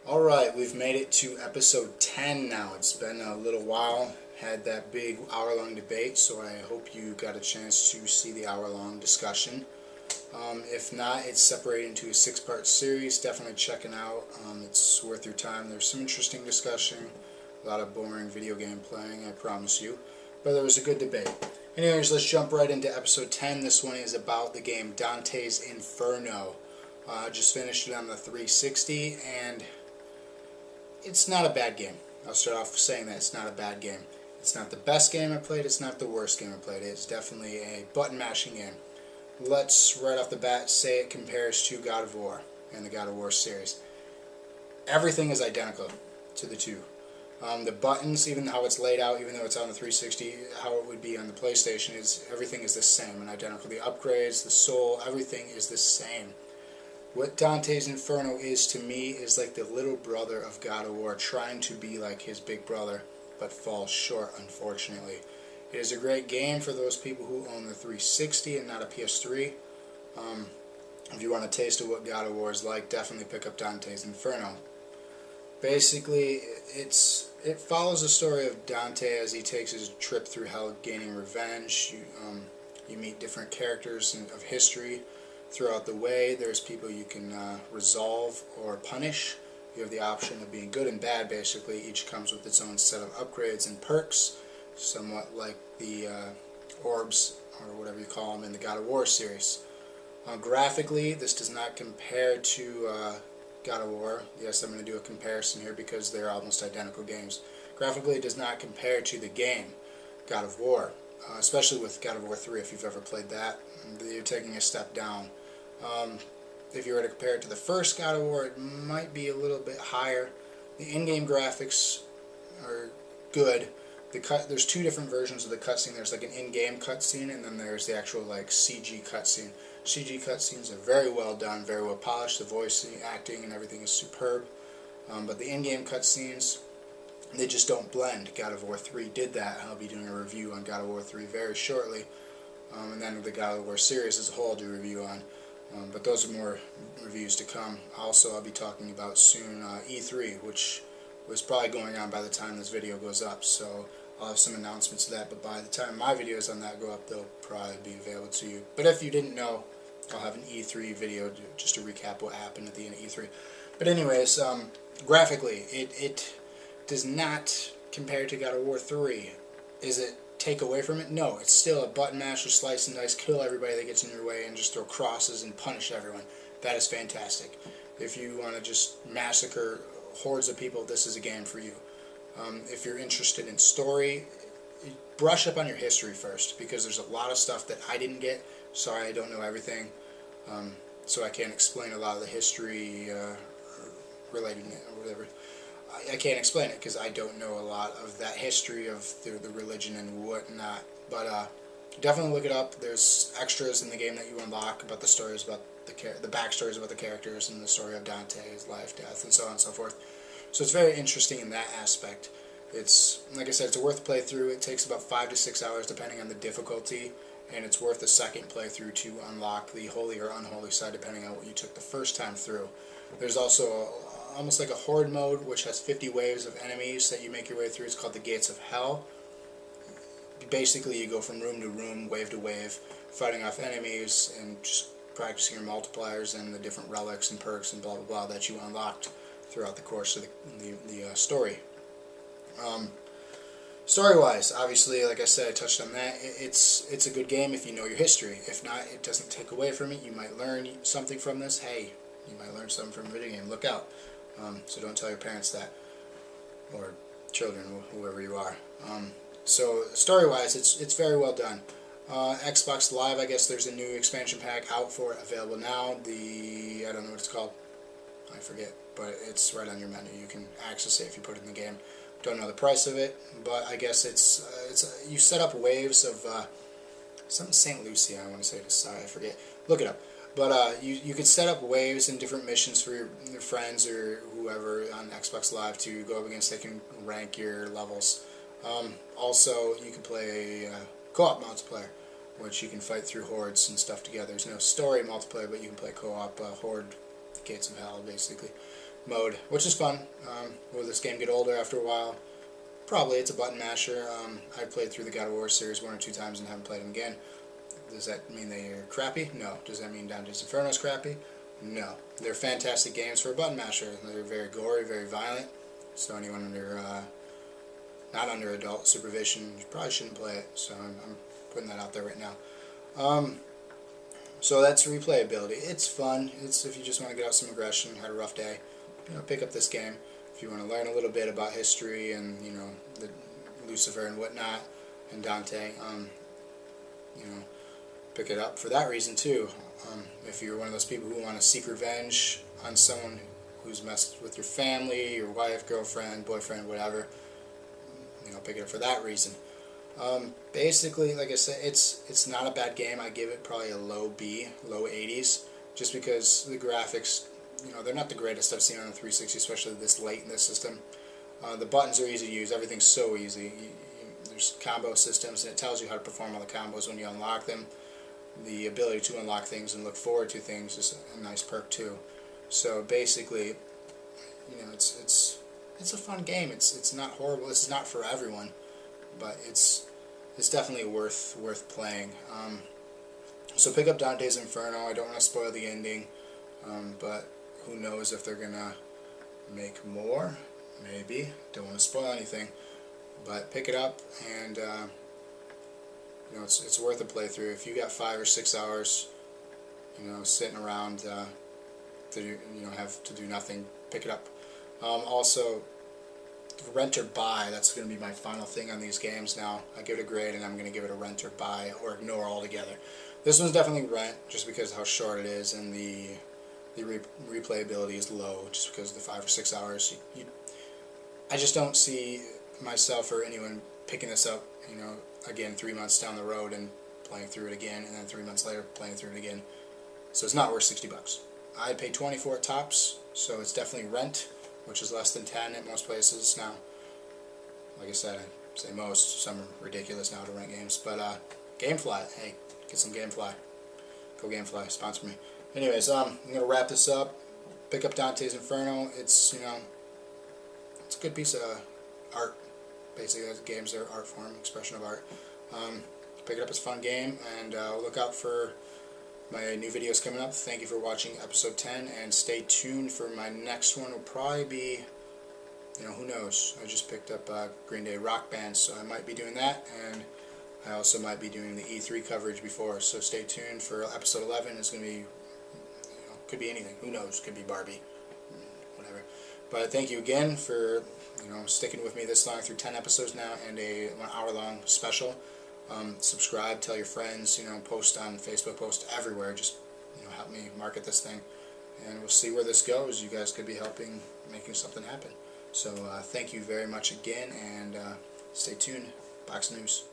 Alright, we've made it to episode 10 now. It's been a little while. Had that big hour-long debate, so I hope you got a chance to see the hour-long discussion. If not, it's separated into a 6-part series. Definitely check it out. It's worth your time. There's some interesting discussion, a lot of boring video game playing, I promise you. But there was a good debate. Anyways, let's jump right into episode 10. This one is about the game Dante's Inferno. I just finished it on the 360, and it's not a bad game. I'll start off saying that it's not a bad game. It's not the best game I played, it's not the worst game I played. It's definitely a button-mashing game. Let's, right off the bat, say it compares to God of War and the God of War series. Everything is identical to the two. The buttons, even how it's laid out, even though it's on the 360, how it would be on the PlayStation, everything is the same and identical. The upgrades, the soul, everything is the same. What Dante's Inferno is to me is like the little brother of God of War, trying to be like his big brother, but falls short, unfortunately. It is a great game for those people who own the 360 and not a PS3. If you want a taste of what God of War is like, definitely pick up Dante's Inferno. Basically, it follows the story of Dante as he takes his trip through hell, gaining revenge. You meet different characters of history throughout the way. There's people you can resolve or punish. You have the option of being good and bad, basically. Each comes with its own set of upgrades and perks, somewhat like the orbs, or whatever you call them, in the God of War series. Graphically, this does not compare to God of War. Yes, I'm going to do a comparison here because they're almost identical games. Graphically, it does not compare to the game God of War, especially with God of War 3. If you've ever played that, you're taking a step down. If you were to compare it to the first God of War, it might be a little bit higher. The in-game graphics are good. There's two different versions of the cutscene. There's like an in-game cutscene, and then there's the actual like CG cutscene. CG cutscenes are very well done, very well polished. The voice, the acting, and everything is superb. But the in-game cutscenes, they just don't blend. God of War 3 did that. I'll be doing a review on God of War 3 very shortly. And then the God of War series as a whole I'll do a review on. But those are more reviews to come. Also, I'll be talking about soon E3, which was probably going on by the time this video goes up. So I'll have some announcements of that. But by the time my videos on that go up, they'll probably be available to you. But if you didn't know, I'll have an E3 video just to recap what happened at the end of E3. But anyways, graphically, it does not compare to God of War 3. Is it take away from it? No, it's still a button masher, slice and dice, kill everybody that gets in your way and just throw crosses and punish everyone. That is fantastic. If you want to just massacre hordes of people, this is a game for you. If you're interested in story, brush up on your history first, because there's a lot of stuff that I didn't get. Sorry, I don't know everything, so I can't explain a lot of the history related to it or whatever. I can't explain it because I don't know a lot of that history of the religion and whatnot. But definitely look it up. There's extras in the game that you unlock about the stories about the backstories about the characters and the story of Dante, his life, death, and so on and so forth. So it's very interesting in that aspect. It's, like I said, it's a worth playthrough. It takes about 5 to 6 hours depending on the difficulty, and it's worth a second playthrough to unlock the holy or unholy side depending on what you took the first time through. There's also almost like a horde mode, which has 50 waves of enemies that you make your way through. It's called the Gates of Hell. Basically, you go from room to room, wave to wave, fighting off enemies and just practicing your multipliers and the different relics and perks and blah blah blah that you unlocked throughout the course of the story. Story-wise, obviously, like I said, I touched on that. It's a good game if you know your history. If not, it doesn't take away from it. You might learn something from this. Hey, you might learn something from a video game. Look out. So don't tell your parents that, or children, whoever you are. So story-wise, it's very well done. Xbox Live, I guess there's a new expansion pack out for it, available now. I don't know what it's called. I forget, but it's right on your menu. You can access it if you put it in the game. Don't know the price of it, but I guess you set up waves of something St. Lucie. I want to say it. Sorry, I forget. Look it up. But you can set up waves and different missions for your friends or whoever on Xbox Live to go up against. They can rank your levels. Also, you can play co-op multiplayer, which you can fight through hordes and stuff together. There's no story multiplayer, but you can play co-op horde Gates of Hell, basically. mode, which is fun. Will this game get older after a while? Probably. It's a button masher. I played through the God of War series 1 or 2 times and haven't played them again. Does that mean they're crappy? No. Does that mean Dante's Inferno is crappy? No. They're fantastic games for a button masher. They're very gory, very violent. So anyone under, not under adult supervision, you probably shouldn't play it. So I'm putting that out there right now. So that's replayability. It's fun. It's if you just want to get out some aggression, had a rough day, pick up this game. If you want to learn a little bit about history and the Lucifer and whatnot, and Dante, pick it up for that reason too. If you're one of those people who want to seek revenge on someone who's messed with your family, your wife, girlfriend, boyfriend, whatever, pick it up for that reason. Basically, like I said, it's not a bad game. I give it probably a low B, low 80s, just because the graphics, they're not the greatest I've seen on the 360, especially this late in the system. The buttons are easy to use. Everything's so easy. There's combo systems, and it tells you how to perform all the combos when you unlock them. The ability to unlock things and look forward to things is a nice perk too. So basically, it's a fun game. It's not horrible. This is not for everyone, but it's definitely worth playing. So pick up Dante's Inferno. I don't want to spoil the ending, but who knows if they're gonna make more? Maybe. Don't want to spoil anything, but pick it up, and it's worth a playthrough. If you got 5 or 6 hours, sitting around have to do nothing, pick it up. Also, rent or buy, that's going to be my final thing on these games now. I give it a grade, and I'm going to give it a rent or buy, or ignore altogether. This one's definitely rent, just because of how short it is, and the replayability is low, just because of the 5 or 6 hours. I just don't see myself or anyone picking this up, again 3 months down the road and playing through it again, and then 3 months later playing through it again. So it's not worth $60. I'd pay 20 for it tops, so it's definitely rent, which is less than 10 at most places now. Like I said, I say most, some are ridiculous now to rent games, but Gamefly, hey, get some Gamefly. Go Gamefly, sponsor me. Anyways, I'm going to wrap this up. Pick up Dante's Inferno. It's, it's a good piece of art. Basically, games are art form, expression of art. Pick it up, it's a fun game, and look out for my new videos coming up. Thank you for watching episode 10, and stay tuned for my next one. Will probably be, who knows. I just picked up Green Day Rock Band, so I might be doing that, and I also might be doing the E3 coverage before, so stay tuned for episode 11. It's going to be, could be anything. Who knows? Could be Barbie, whatever. But thank you again for, sticking with me this long through 10 episodes now, and a 1 hour long special. Subscribe, tell your friends, post on Facebook, post everywhere. Just, help me market this thing, and we'll see where this goes. You guys could be helping making something happen. So thank you very much again, and stay tuned. Box News.